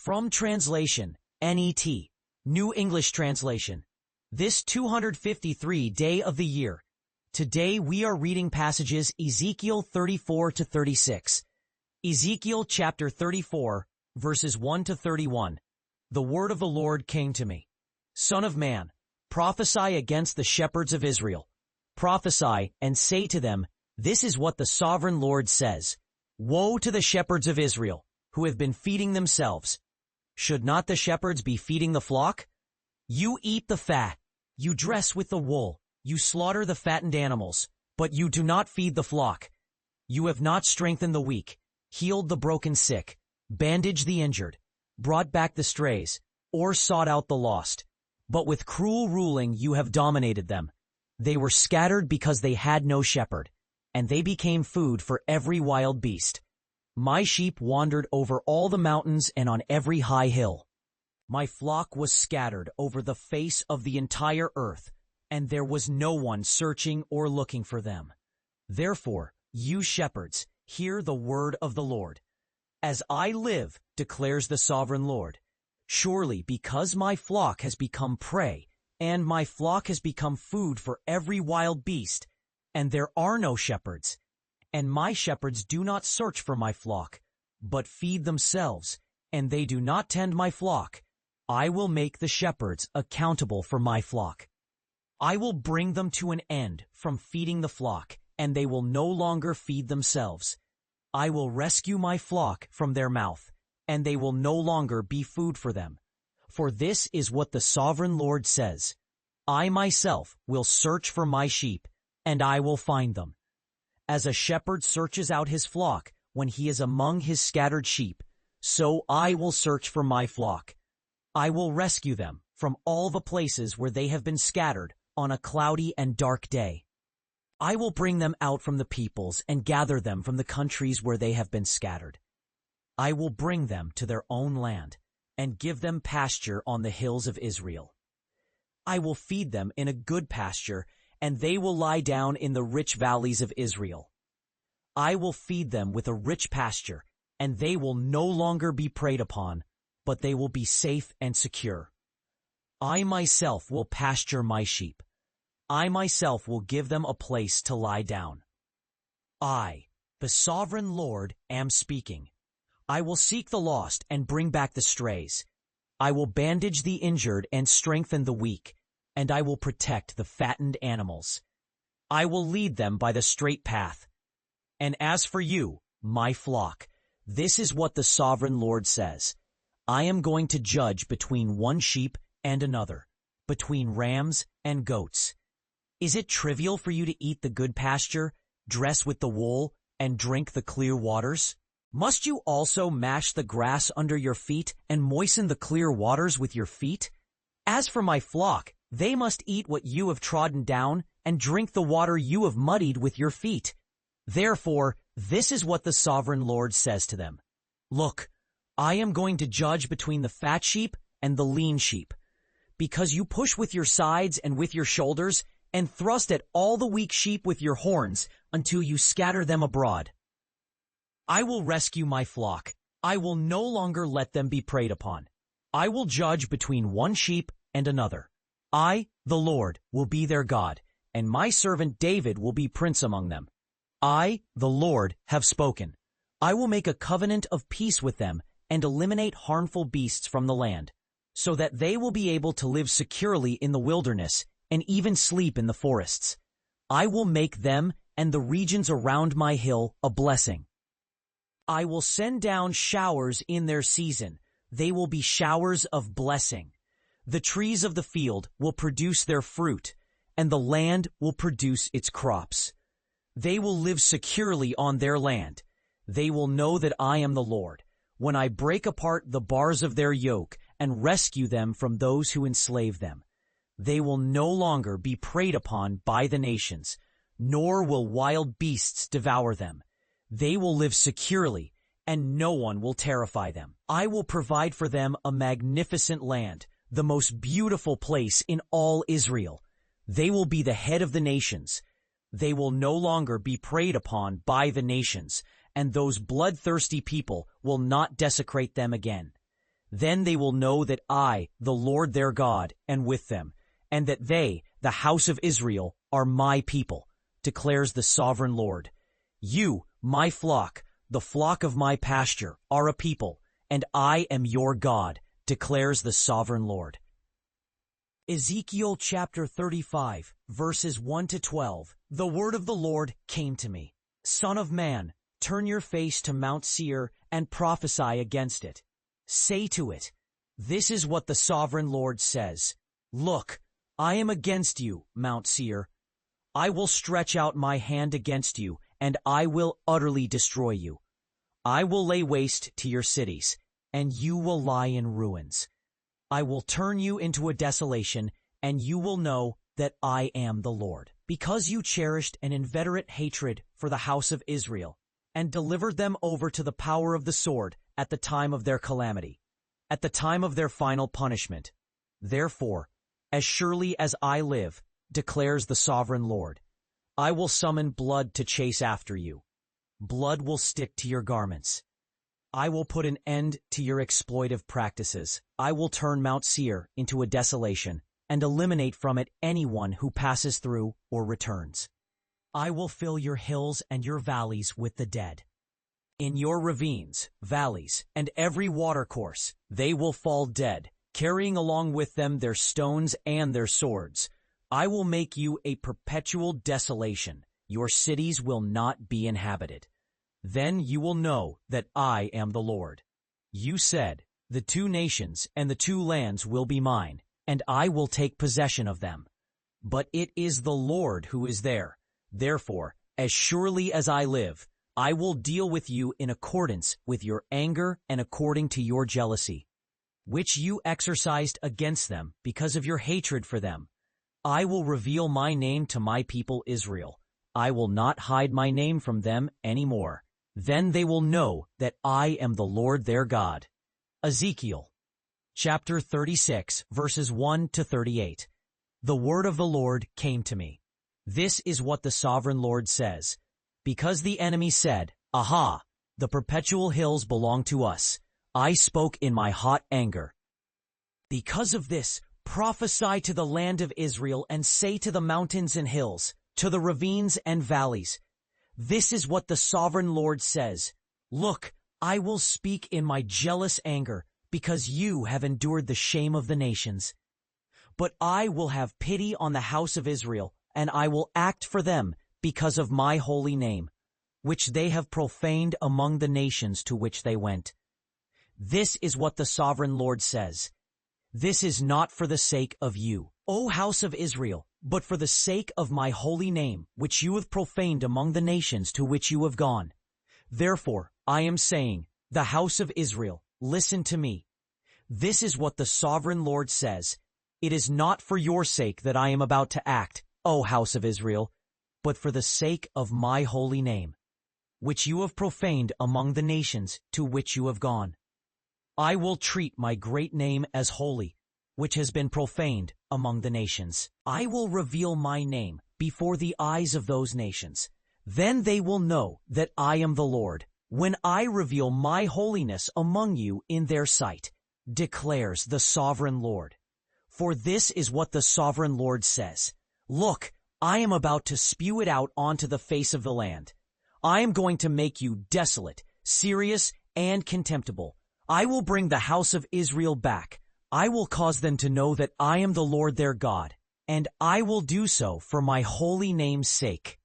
From translation, NET, New English Translation. This 253 day of the year. Today we are reading passages Ezekiel 34 to 36. Ezekiel chapter 34, verses 1 to 31. The word of the Lord came to me. Son of man, prophesy against the shepherds of Israel. Prophesy and say to them, this is what the sovereign Lord says. Woe to the shepherds of Israel, who have been feeding themselves. Should not the shepherds be feeding the flock? You eat the fat, you dress with the wool, you slaughter the fattened animals, but you do not feed the flock. You have not strengthened the weak, healed the broken sick, bandaged the injured, brought back the strays, or sought out the lost. But with cruel ruling you have dominated them. They were scattered because they had no shepherd, and they became food for every wild beast. My sheep wandered over all the mountains and on every high hill. My flock was scattered over the face of the entire earth, and there was no one searching or looking for them. Therefore, you shepherds, hear the word of the Lord. As I live, declares the sovereign Lord, surely because my flock has become prey, and my flock has become food for every wild beast, and there are no shepherds, and my shepherds do not search for my flock, but feed themselves, and they do not tend my flock, I will make the shepherds accountable for my flock. I will bring them to an end from feeding the flock, and they will no longer feed themselves. I will rescue my flock from their mouth, and they will no longer be food for them. For this is what the sovereign Lord says. I myself will search for my sheep, and I will find them. As a shepherd searches out his flock when he is among his scattered sheep, so I will search for my flock. I will rescue them from all the places where they have been scattered on a cloudy and dark day. I will bring them out from the peoples and gather them from the countries where they have been scattered. I will bring them to their own land and give them pasture on the hills of Israel. I will feed them in a good pasture, and they will lie down in the rich valleys of Israel. I will feed them with a rich pasture, and they will no longer be preyed upon, but they will be safe and secure. I myself will pasture my sheep. I myself will give them a place to lie down. I, the sovereign Lord, am speaking. I will seek the lost and bring back the strays. I will bandage the injured and strengthen the weak, and I will protect the fattened animals. I will lead them by the straight path. And as for you, my flock, this is what the sovereign Lord says. I am going to judge between one sheep and another, between rams and goats. Is it trivial for you to eat the good pasture, dress with the wool, and drink the clear waters? Must you also mash the grass under your feet and moisten the clear waters with your feet? As for my flock, they must eat what you have trodden down and drink the water you have muddied with your feet. Therefore, this is what the sovereign Lord says to them. Look, I am going to judge between the fat sheep and the lean sheep, because you push with your sides and with your shoulders and thrust at all the weak sheep with your horns until you scatter them abroad. I will rescue my flock. I will no longer let them be preyed upon. I will judge between one sheep and another. I, the Lord, will be their God, and my servant David will be prince among them. I, the Lord, have spoken. I will make a covenant of peace with them and eliminate harmful beasts from the land, so that they will be able to live securely in the wilderness and even sleep in the forests. I will make them and the regions around my hill a blessing. I will send down showers in their season. They will be showers of blessing. The trees of the field will produce their fruit, and the land will produce its crops. They will live securely on their land. They will know that I am the Lord, when I break apart the bars of their yoke and rescue them from those who enslave them. They will no longer be preyed upon by the nations, nor will wild beasts devour them. They will live securely, and no one will terrify them. I will provide for them a magnificent land, the most beautiful place in all Israel. They will be the head of the nations. They will no longer be preyed upon by the nations, and those bloodthirsty people will not desecrate them again. Then they will know that I, the Lord their God, am with them, and that they, the house of Israel, are my people, declares the sovereign Lord. You, my flock, the flock of my pasture, are a people, and I am your God, declares the sovereign Lord. Ezekiel chapter 35, verses 1 to 12. The word of the Lord came to me. Son of man, turn your face to Mount Seir and prophesy against it. Say to it, this is what the sovereign Lord says. Look, I am against you, Mount Seir. I will stretch out my hand against you, and I will utterly destroy you. I will lay waste to your cities, and you will lie in ruins. I will turn you into a desolation, and you will know that I am the Lord. Because you cherished an inveterate hatred for the house of Israel, and delivered them over to the power of the sword at the time of their calamity, at the time of their final punishment. Therefore, as surely as I live, declares the sovereign Lord, I will summon blood to chase after you. Blood will stick to your garments. I will put an end to your exploitive practices. I will turn Mount Seir into a desolation and eliminate from it anyone who passes through or returns. I will fill your hills and your valleys with the dead. In your ravines, valleys, and every watercourse, they will fall dead, carrying along with them their stones and their swords. I will make you a perpetual desolation. Your cities will not be inhabited. Then you will know that I am the Lord. You said, the two nations and the two lands will be mine, and I will take possession of them. But it is the Lord who is there. Therefore, as surely as I live, I will deal with you in accordance with your anger and according to your jealousy, which you exercised against them because of your hatred for them. I will reveal my name to my people Israel. I will not hide my name from them any more. Then they will know that I am the Lord their God. Ezekiel chapter 36, verses 1 to 38. The word of the Lord came to me. This is what the sovereign Lord says. Because the enemy said, Aha, the perpetual hills belong to us, I spoke in my hot anger. Because of this, prophesy to the land of Israel and say to the mountains and hills, to the ravines and valleys, this is what the sovereign Lord says. Look, I will speak in my jealous anger, because you have endured the shame of the nations. But I will have pity on the house of Israel, and I will act for them because of my holy name, which they have profaned among the nations to which they went. This is what the sovereign Lord says. This is not for the sake of you, O house of Israel, but for the sake of my holy name, which you have profaned among the nations to which you have gone. Therefore, I am saying, the house of Israel, listen to me. This is what the sovereign Lord says. It is not for your sake that I am about to act, O house of Israel, but for the sake of my holy name, which you have profaned among the nations to which you have gone. I will treat my great name as holy, which has been profaned among the nations. I will reveal my name before the eyes of those nations. Then they will know that I am the Lord, when I reveal my holiness among you in their sight, declares the sovereign Lord. For this is what the sovereign Lord says. Look, I am about to spew it out onto the face of the land. I am going to make you desolate, serious, and contemptible. I will bring the house of Israel back. I will cause them to know that I am the Lord their God, and I will do so for my holy name's sake.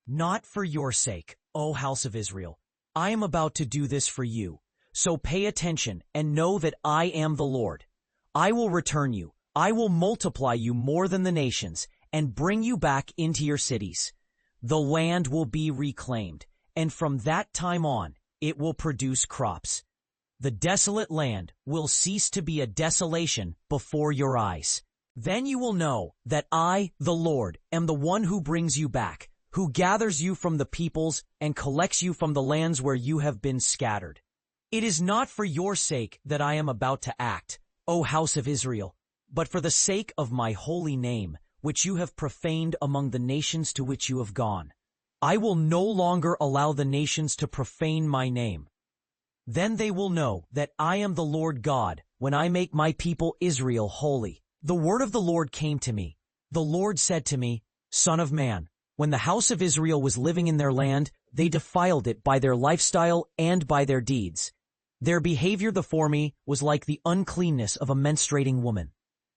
Not for your sake, O house of Israel. I am about to do this for you. So pay attention and know that I am the Lord. I will return you. I will multiply you more than the nations and bring you back into your cities. The land will be reclaimed, and from that time on, it will produce crops. The desolate land will cease to be a desolation before your eyes. Then you will know that I, the Lord, am the one who brings you back, who gathers you from the peoples and collects you from the lands where you have been scattered. It is not for your sake that I am about to act, O house of Israel, but for the sake of my holy name, which you have profaned among the nations to which you have gone. I will no longer allow the nations to profane my name. Then they will know that I am the Lord God when I make my people Israel holy. The word of the Lord came to me. The Lord said to me, Son of man, when the house of Israel was living in their land, they defiled it by their lifestyle and by their deeds. Their behavior before me was like the uncleanness of a menstruating woman.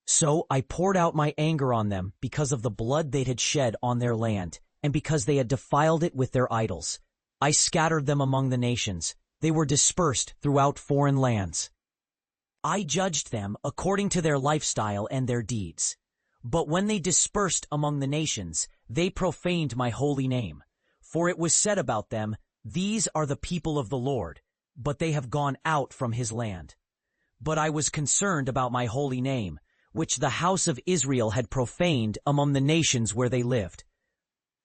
So I poured out my anger on them because of the blood they had shed on their land, and because they had defiled it with their idols. I scattered them among the nations. They were dispersed throughout foreign lands. I judged them according to their lifestyle and their deeds. But when they dispersed among the nations, they profaned my holy name. For it was said about them, These are the people of the Lord, but they have gone out from his land. But I was concerned about my holy name, which the house of Israel had profaned among the nations where they lived.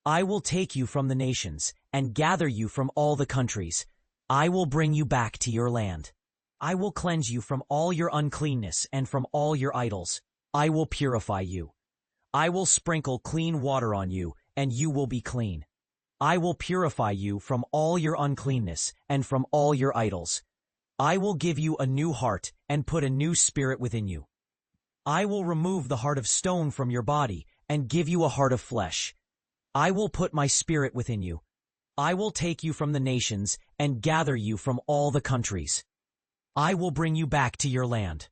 I will take you from the nations and gather you from all the countries. I will bring you back to your land. I will cleanse you from all your uncleanness and from all your idols. I will purify you. I will sprinkle clean water on you, and you will be clean. I will purify you from all your uncleanness and from all your idols. I will give you a new heart and put a new spirit within you. I will remove the heart of stone from your body and give you a heart of flesh. I will put my spirit within you. I will take you from the nations and gather you from all the countries. I will bring you back to your land.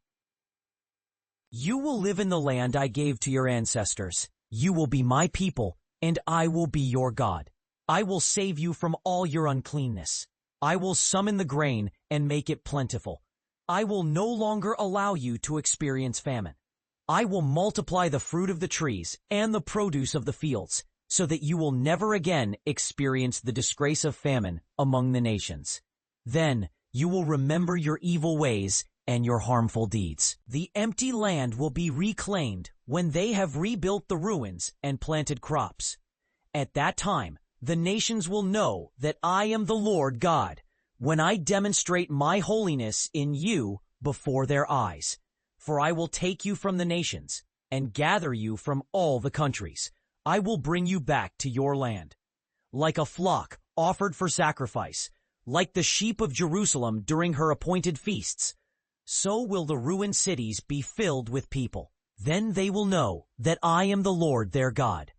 You will live in the land I gave to your ancestors. You will be my people, and I will be your God. I will save you from all your uncleanness. I will summon the grain and make it plentiful. I will no longer allow you to experience famine. I will multiply the fruit of the trees and the produce of the fields, so that you will never again experience the disgrace of famine among the nations. Then you will remember your evil ways and your harmful deeds. The empty land will be reclaimed when they have rebuilt the ruins and planted crops. At that time, the nations will know that I am the Lord God, when I demonstrate my holiness in you before their eyes. For I will take you from the nations and gather you from all the countries. I will bring you back to your land. Like a flock offered for sacrifice, like the sheep of Jerusalem during her appointed feasts, so will the ruined cities be filled with people. Then they will know that I am the Lord their God,